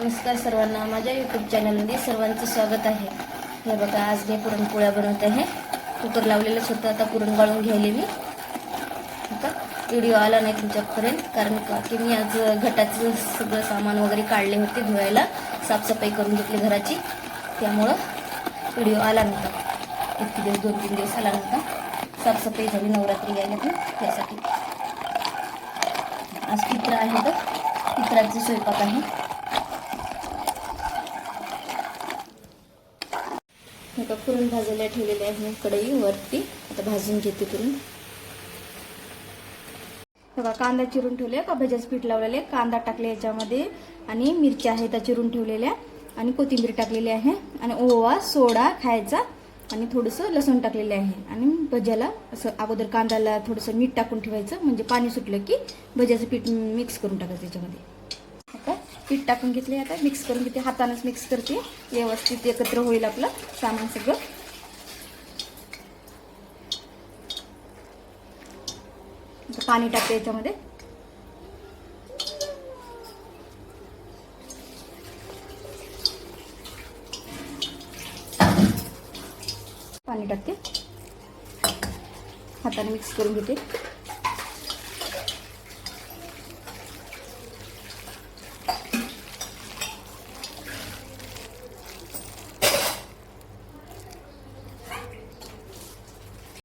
नमस्कार सर्वांना, माझ्या यूट्यूब चॅनलमध्ये सर्वांचं स्वागत आहे. हे बघा, आज मी पुरणपोळ्या बनवते आहे. कुकर लावलेलंच होतं, आता पुरण गाळून घ्यायले मी. आता व्हिडिओ आला नाही तुमच्यापर्यंत कारण की मी आज घटाचं सगळं सामान वगैरे काढले होते धुवायला, साफसफाई करून घेतली घराची, त्यामुळं व्हिडिओ आला नव्हता. इतके दिवस 2-3 दिवस आला नव्हता. साफसफाई झाली, नवरात्री यायला ना त्यासाठी. आज पित्र आहे तर पित्राचा स्वयंपाक आहे. आता पुरण भाजायला ठेवलेले आहे कढई वरती. आता भाजून घेते पुरण. बघा, कांदा चिरून ठेवले का भज्याचं पीठ लावलेले, कांदा टाकले याच्यामध्ये आणि मिरच्या आहेत त्या चिरून ठेवलेल्या आणि कोथिंबीर टाकलेली आहे आणि ओवा, सोडा खायचा आणि थोडंसं लसूण टाकलेलं आहे. आणि भज्याला असं अगोदर कांद्याला थोडंसं मीठ टाकून ठेवायचं, म्हणजे पाणी सुटलं की भज्याचं पीठ मिक्स करून टाकायचं त्याच्यामध्ये. आता पीठ टाकून घेतले, आता मिक्स करून घेते, हातानेच मिक्स करते, व्यवस्थित एकत्र होईल आपलं सामान सगळं. पाणी टाकते याच्यामध्ये. पाणी टाकते, हाताने मिक्स करून घेते.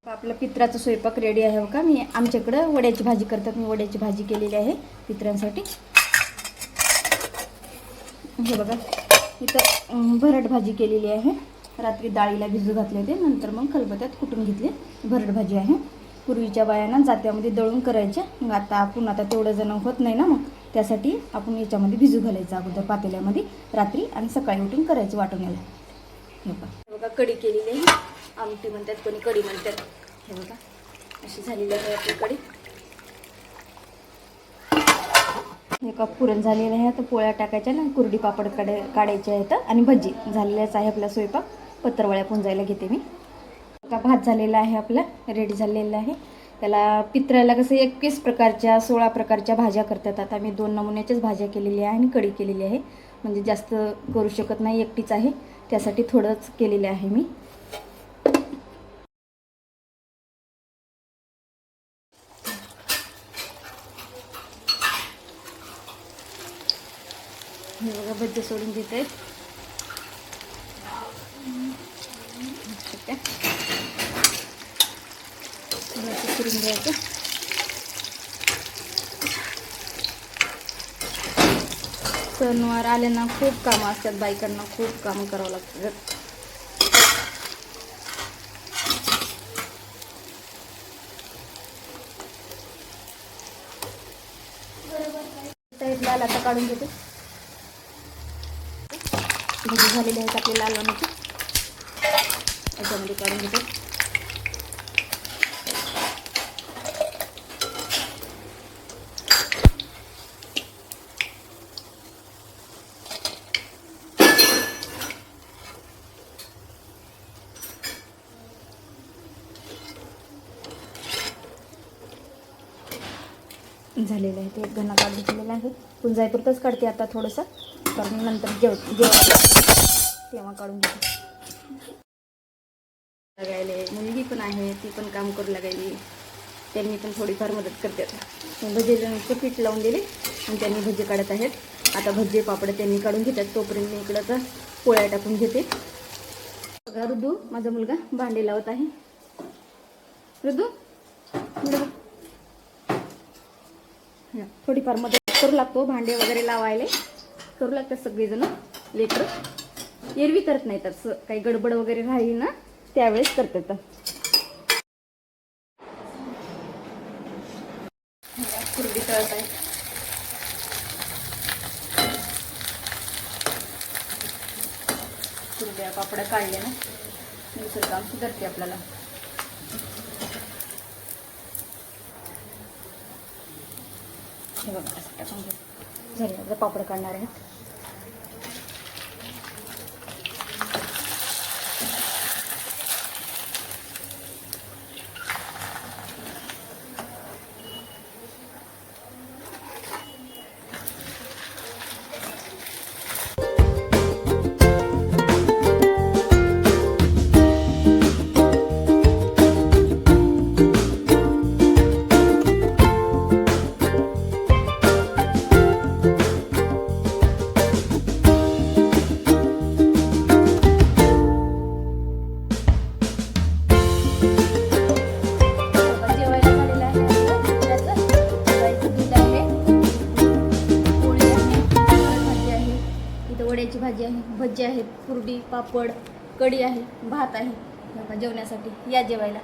आपलं पित्राचा स्वयंपाक रेडी आहे बघा. मी आमच्याकडं वड्याची भाजी करतात, मी वड्याची भाजी केलेली आहे पित्रांसाठी. हे बघा, इथं भरड भाजी केलेली आहे. रात्री डाळीला भिजू घातले होते, नंतर मग खलबत्यात कुटून घेतले. भरड भाजी आहे. पूर्वीच्या बायांना जात्यामध्ये दळून करायच्या. मग आता तेवढं जण होत नाही ना, मग त्यासाठी आपण याच्यामध्ये भिजू घालायचं अगोदर पातेल्यामध्ये रात्री आणि सकाळी उठून करायचं वाटून याला. हे बघा, कढी केलेली आहे. आमटी म्हणतात, कोणी कढी म्हणतात. हे बघा, अशी झालेली आहे आपली कढी. हे का पुरण झालेलं आहे. आता पोळ्या टाकायच्या ना, कुरडी पापड काढायचे आहेत आणि भजी झालेल्याच आहे. आपला स्वयंपाक पत्रवळ्या पुंजायला घेते मी. आता भात झालेला आहे, आपला रेडी झालेला आहे. त्याला पित्राला कसं 21 प्रकारच्या 16 प्रकारच्या भाज्या करतात. आता मी 2 नमुन्याच्याच भाज्या केलेल्या आहे आणि कढी केलेली आहे, म्हणजे जास्त करू शकत नाही, एकटीच आहे, त्यासाठी थोडंच केलेलं आहे मी. हे बघा, भज्जे सोडून देत आहेत. करून घ्यायचं. सणवार आले ना, खूप कामं असतात बायकांना, खूप कामं करावं लागतात. लाल आता काढून घेते. भजी झालेली आहेत आपली लाल वाणाची, याच्यामध्ये काढून घेते. झालेलं आहे ते एक घना काढून ठेवलेला आहे. पुंजाईपुरतंच काढते आता थोडंसं, कारण नंतर जेव्हा तेव्हा काढून घेते. लागायले मुलगी पण आहे, ती पण काम करू लागायली, त्यांनी पण थोडीफार मदत करतात. भजीचं पीठ लावून दिले आणि त्यांनी भजी काढत आहेत. आता भजी पापड त्यांनी काढून घेतात, तोपर्यंत मी इकडं तर पोळ्या टाकून घेते. बघा, ऋदू माझा मुलगा भांडे लावत आहे. ऋदू थोडीफार मदत करू लागतो, भांडे वगैरे लावायला करू लागतात सगळेजण. लेकरं एरवी करत नाही, तर काही गडबड वगैरे राहिली ना त्यावेळेस करतात. कुरडी तळत आहे. कुरड्या पापड्या काढले ना, दुसरं काम सुधारते आपल्याला. हे बघा, असं टाकून झाले. आता पापड काढणार आहेत. भजी आहेत, कुरडी, पापड, कढी आहे, भात आहे. जेवण्यासाठी या जेवायला.